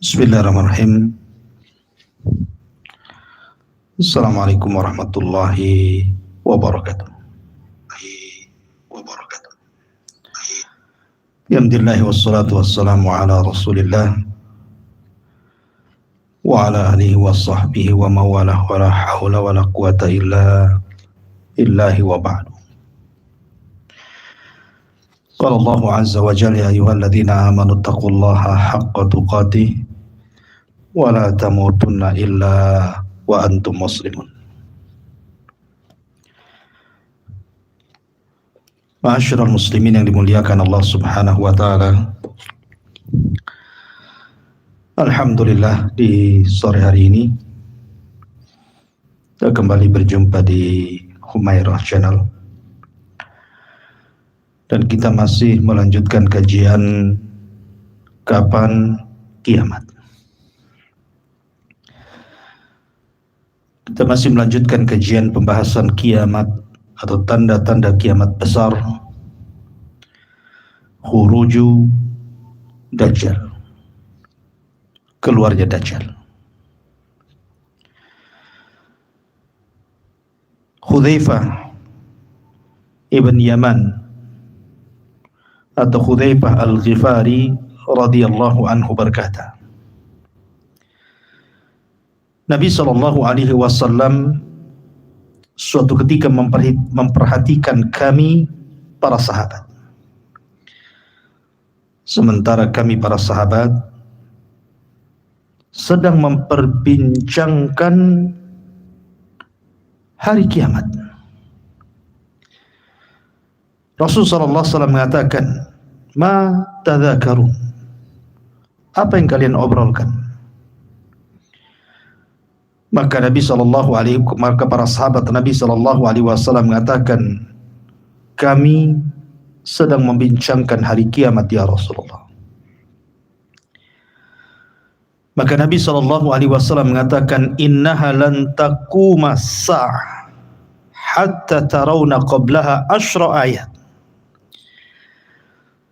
Bismillahirrahmanirrahim. Assalamualaikum warahmatullahi wabarakatuh. Alhamdulillah wassalatu wassalamu ala Rasulillah wa ala alihi wa sahbihi wa mawalah wa la hawla wa la quwata illa illahi wa ba'du. Qala Allahu azza wa jalla ya ayyuhalladzina amanu taqullaha haqqa tuqatih wa la tamutunna illa wa antum muslimun. Ma'asyiral muslimin yang dimuliakan Allah Subhanahu wa taala. Alhamdulillah di sore hari ini kita kembali berjumpa di Humairah Channel dan kita masih melanjutkan kajian kapan kiamat. Kita masih melanjutkan kajian pembahasan kiamat atau tanda-tanda kiamat besar, khuruju Dajjal, keluarnya Dajjal. Hudzaifah ibn Yaman atau Hudzaifah al-Ghifari radhiyallahu anhu berkata, Nabi SAW suatu ketika memperhatikan kami para sahabat. Sementara kami para sahabat sedang memperbincangkan hari kiamat. Rasulullah SAW mengatakan, Ma tadzakarun, apa yang kalian obrolkan? Maka maka para sahabat Nabi SAW mengatakan, kami sedang membincangkan hari kiamat ya Rasulullah. Maka Nabi SAW mengatakan, innaha lan taquma as-sa'ah hatta tarawna qablaha asyra ayat.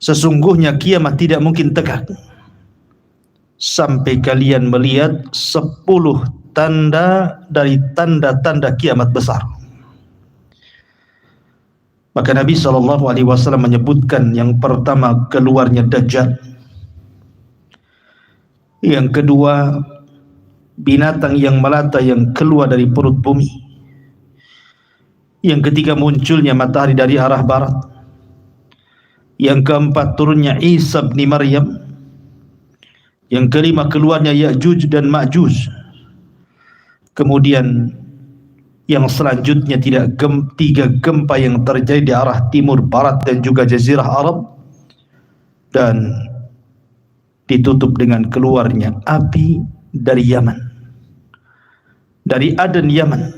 Sesungguhnya kiamat tidak mungkin tegak sampai kalian melihat 10 tanda dari tanda-tanda kiamat besar. Maka Nabi SAW menyebutkan yang pertama keluarnya Dajjal, yang kedua binatang yang melata yang keluar dari perut bumi, yang ketiga munculnya matahari dari arah barat, yang keempat turunnya Isa bin Maryam, yang kelima keluarnya Ya'juj dan Ma'juj. Kemudian yang selanjutnya tiga gempa yang terjadi di arah timur, barat dan juga jazirah Arab, dan ditutup dengan keluarnya api dari Yaman, dari Aden Yaman,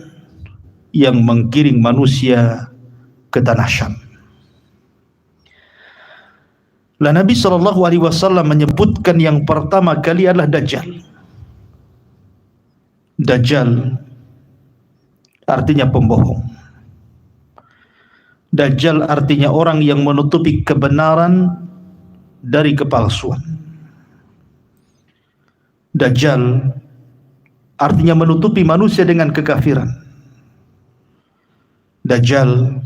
yang menggiring manusia ke tanah Syam. Lah Nabi SAW menyebutkan yang pertama kali adalah Dajjal. Dajjal artinya pembohong. Dajjal artinya orang yang menutupi kebenaran dari kepalsuan. Dajjal artinya menutupi manusia dengan kekafiran. Dajjal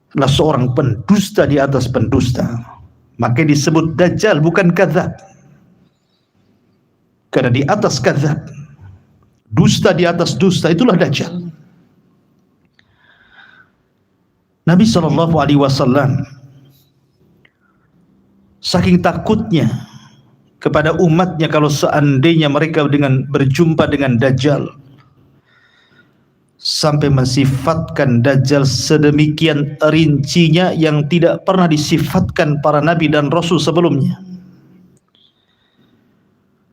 adalah seorang pendusta di atas pendusta. Maka disebut Dajjal, bukan kadzab. Karena di atas kadzab, dusta di atas dusta, itulah Dajjal. Nabi SAW saking takutnya kepada umatnya kalau seandainya mereka berjumpa dengan Dajjal, sampai mensifatkan Dajjal sedemikian rincinya yang tidak pernah disifatkan para nabi dan rasul sebelumnya.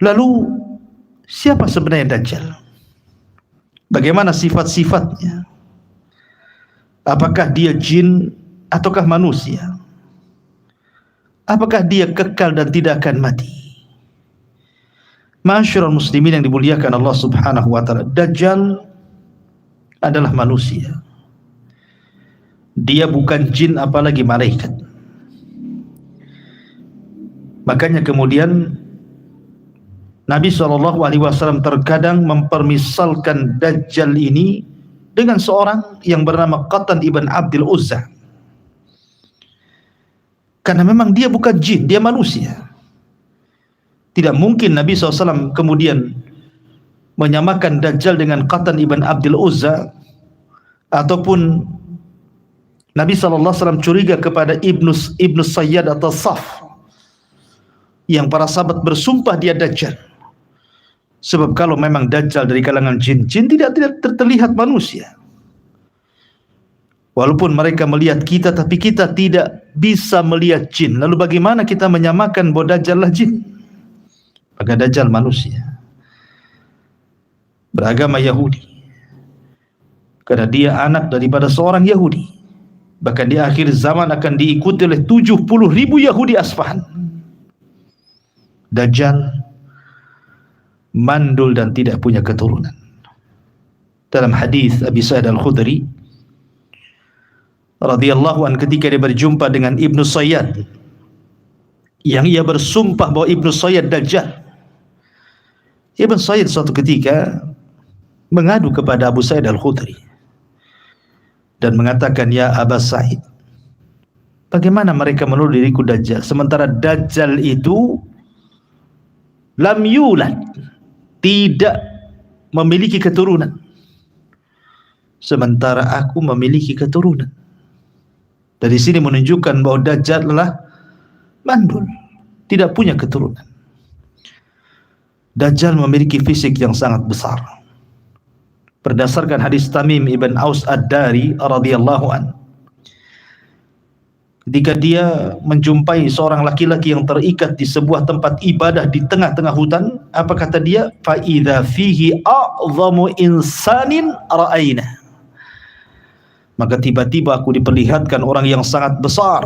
Lalu siapa sebenarnya Dajjal? Bagaimana sifat-sifatnya? Apakah dia jin ataukah manusia? Apakah dia kekal dan tidak akan mati? Ma'asyiral muslimin yang dimuliakan Allah Subhanahu wa taala, Dajjal adalah manusia. Dia bukan jin apalagi malaikat. Makanya kemudian Nabi SAW terkadang mempermisalkan Dajjal ini dengan seorang yang bernama Qatan ibn Abdul Uzza. Karena memang dia bukan jin, dia manusia. Tidak mungkin Nabi SAW kemudian menyamakan Dajjal dengan Qatan ibn Abdul Uzza, ataupun Nabi SAW curiga kepada Ibnu Sayyad atau Saf, yang para sahabat bersumpah dia Dajjal. Sebab kalau memang Dajjal dari kalangan jin, jin tidak terlihat manusia. Walaupun mereka melihat kita, tapi kita tidak bisa melihat jin. Lalu bagaimana kita menyamakan bahwa Dajjal lah jin? Maka Dajjal manusia, beragama Yahudi, karena dia anak daripada seorang Yahudi. Bahkan di akhir zaman akan diikuti oleh 70.000 Yahudi Asfahan. Dajjal mandul dan tidak punya keturunan. Dalam hadis Abi Sa'id Al-Khudri radhiyallahu an, ketika dia berjumpa dengan Ibnu Sayyad, yang ia bersumpah bahwa Ibnu Sayyad Dajjal, Ibnu Sayyad suatu ketika mengadu kepada Abu Sa'id Al-Khudri dan mengatakan, ya Aba Sa'id, bagaimana mereka menuduh diriku Dajjal, sementara Dajjal itu lam yulad, tidak memiliki keturunan, sementara aku memiliki keturunan. Dari sini menunjukkan bahwa Dajjal adalah mandul, tidak punya keturunan. Dajjal memiliki fisik yang sangat besar. Berdasarkan hadis Tamim ibn Aus Ad-Dari radhiyallahu an, ketika dia menjumpai seorang laki-laki yang terikat di sebuah tempat ibadah di tengah-tengah hutan, apa kata dia? Fa idza fihi a'zamu insanin ra'aina. Maka tiba-tiba aku diperlihatkan orang yang sangat besar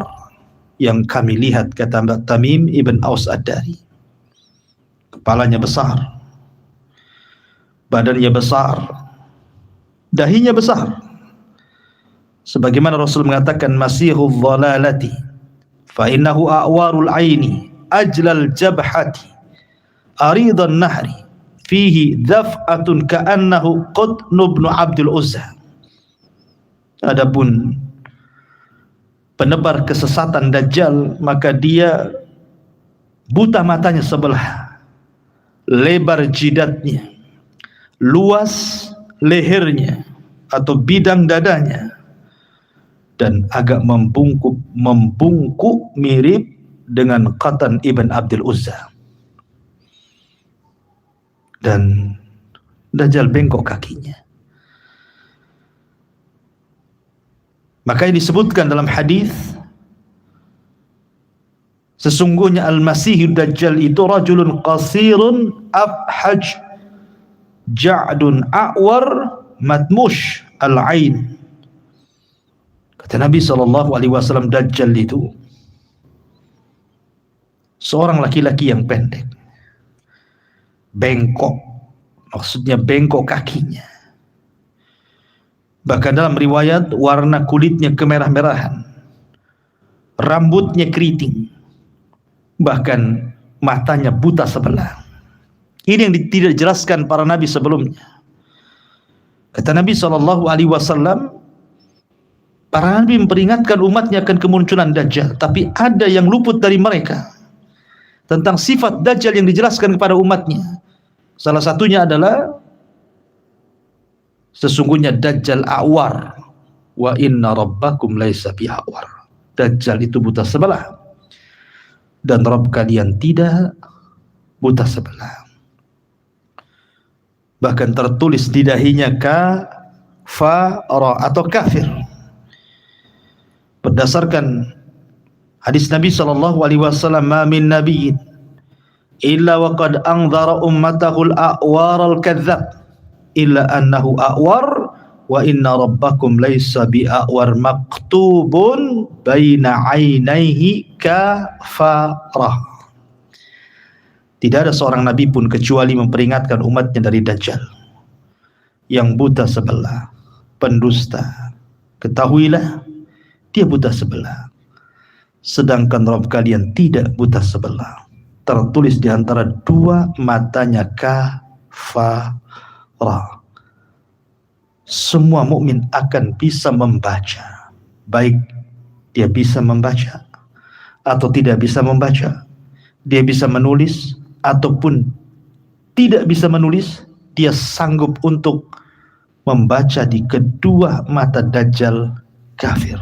yang kami lihat, kata Tamim ibn Aus Ad-Dari. Kepalanya besar, badannya besar, dahinya besar. Sebagaimana Rasul mengatakan, masihul dhalalati fa innahu a'warul aini ajlal jabhati aridan nahri fihi dhaf'atun ka'annahu Qutn ibn Abdul Uzza. Adapun penebar kesesatan Dajjal, maka dia buta matanya sebelah, lebar jidatnya, luas lehernya atau bidang dadanya, dan agak membungkuk mirip dengan Qatan ibn Abdul Uzza. Dan Dajjal bengkok kakinya. Maka disebutkan dalam hadis, sesungguhnya Al-Masihud Dajjal itu rajulun qasirun afhaj ja'dun a'war matmush al-ain. Kata Nabi SAW, Dajjal itu seorang laki-laki yang pendek, bengkok, maksudnya bengkok kakinya. Bahkan dalam riwayat, warna kulitnya kemerah-merahan, rambutnya keriting, bahkan matanya buta sebelah. Ini yang tidak dijelaskan para nabi sebelumnya. Kata Nabi SAW, para nabi memperingatkan umatnya akan kemunculan Dajjal, tapi ada yang luput dari mereka tentang sifat Dajjal yang dijelaskan kepada umatnya. Salah satunya adalah sesungguhnya Dajjal a'war wa inna rabbakum laisa bi'awar. Dajjal itu buta sebelah dan Rabb kalian tidak buta sebelah. Bahkan tertulis di dahinya kafara atau kafir. Berdasarkan hadis Nabi SAW, ma min nabiyyin illa wa qad anzara ummatahu al-a'war al-kadzdzab illa annahu a'war wa inna rabbakum laysa bi'a'war maktubun baina 'ainaihi kafarah. Tidak ada seorang nabi pun kecuali memperingatkan umatnya dari Dajjal yang buta sebelah, pendusta. Ketahuilah, dia buta sebelah, sedangkan Rabb kalian tidak buta sebelah. tertulis di antara dua matanya kafarah. Semua mukmin akan bisa membaca, baik dia bisa membaca atau tidak bisa membaca, dia bisa menulis ataupun tidak bisa menulis, dia sanggup untuk membaca di kedua mata Dajjal kafir.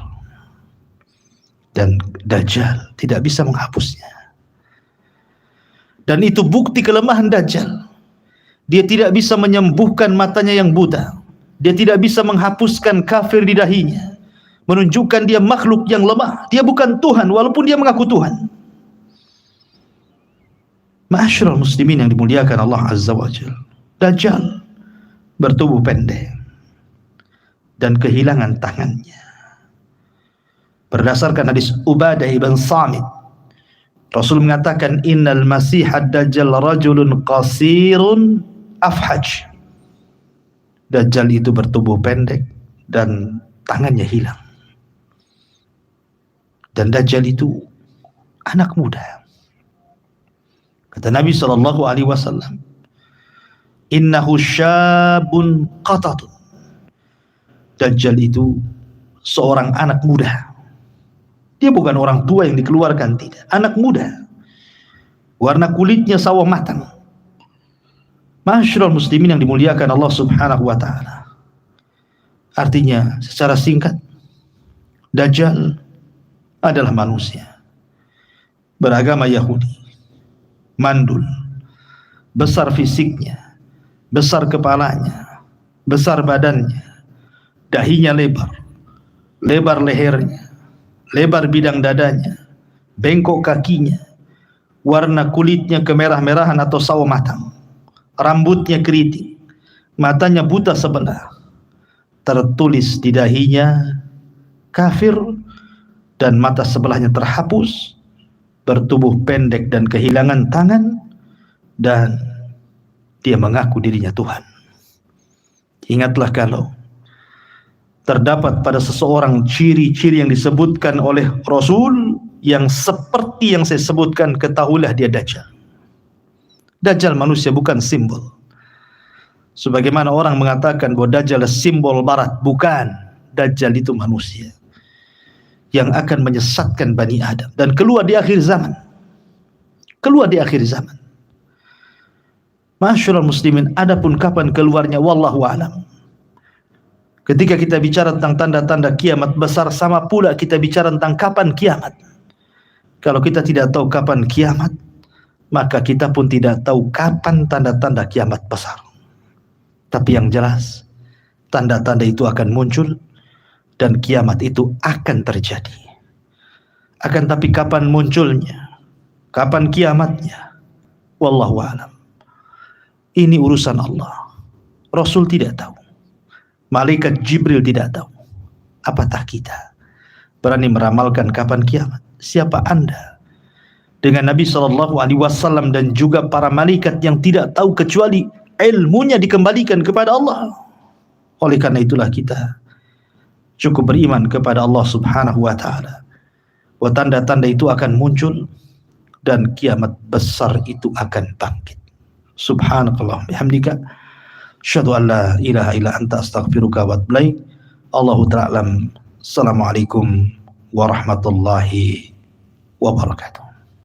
Dan Dajjal tidak bisa menghapusnya. Dan itu bukti kelemahan Dajjal. Dia tidak bisa menyembuhkan matanya yang buta. Dia tidak bisa menghapuskan kafir di dahinya, menunjukkan dia makhluk yang lemah. Dia bukan Tuhan walaupun dia mengaku Tuhan. Ma'asyiral muslimin yang dimuliakan Allah Azza wa Jalla, Dajjal bertubuh pendek dan kehilangan tangannya. Berdasarkan hadis Ubadah ibn Samit, Rasul mengatakan, innal masihad Dajjal rajulun qasirun afhaj. Dajjal itu bertubuh pendek dan tangannya hilang. Dan Dajjal itu anak muda. Kata Nabi SAW, innahu syabun qatatun. Dajjal itu seorang anak muda. Dia bukan orang tua yang dikeluarkan, tidak. Anak muda. Warna kulitnya sawah matang. Ma'asyiral muslimin yang dimuliakan Allah Subhanahu wa taala. Artinya secara singkat, Dajjal adalah manusia beragama Yahudi, mandul, besar fisiknya, besar kepalanya, besar badannya, dahinya lebar, lebar lehernya, lebar bidang dadanya, bengkok kakinya, warna kulitnya kemerah-merahan atau sawo matang, rambutnya keriting, matanya buta sebelah, tertulis di dahinya kafir, dan mata sebelahnya terhapus, bertubuh pendek dan kehilangan tangan, dan dia mengaku dirinya Tuhan. Ingatlah kalau terdapat pada seseorang ciri-ciri yang disebutkan oleh Rasul yang seperti yang saya sebutkan, ketahuilah dia Dajjal. Dajjal manusia, bukan simbol. Sebagaimana orang mengatakan bahwa Dajjal simbol barat, bukan. Dajjal itu manusia yang akan menyesatkan Bani Adam dan keluar di akhir zaman. Keluar di akhir zaman. Ma'asyiral muslimin, adapun kapan keluarnya wallahu a'lam. Ketika kita bicara tentang tanda-tanda kiamat besar, sama pula kita bicara tentang kapan kiamat. Kalau kita tidak tahu kapan kiamat, maka kita pun tidak tahu kapan tanda-tanda kiamat besar. Tapi yang jelas, tanda-tanda itu akan muncul dan kiamat itu akan terjadi. Akan tapi kapan munculnya, kapan kiamatnya, wallahu a'lam. Ini urusan Allah. Rasul tidak tahu. Malaikat Jibril tidak tahu. Apatah kita berani meramalkan kapan kiamat? Siapa Anda dengan Nabi SAW dan juga para malaikat yang tidak tahu kecuali ilmunya dikembalikan kepada Allah. Oleh karena itulah kita cukup beriman kepada Allah Subhanahu wa taala. Bahwa tanda-tanda itu akan muncul dan kiamat besar itu akan bangkit. Subhanakallah bihamdika, asyhadu an la ilaha illa anta, astaghfiruka wa atubu ilaik. Allahu ta'ala. Assalamualaikum warahmatullahi wabarakatuh.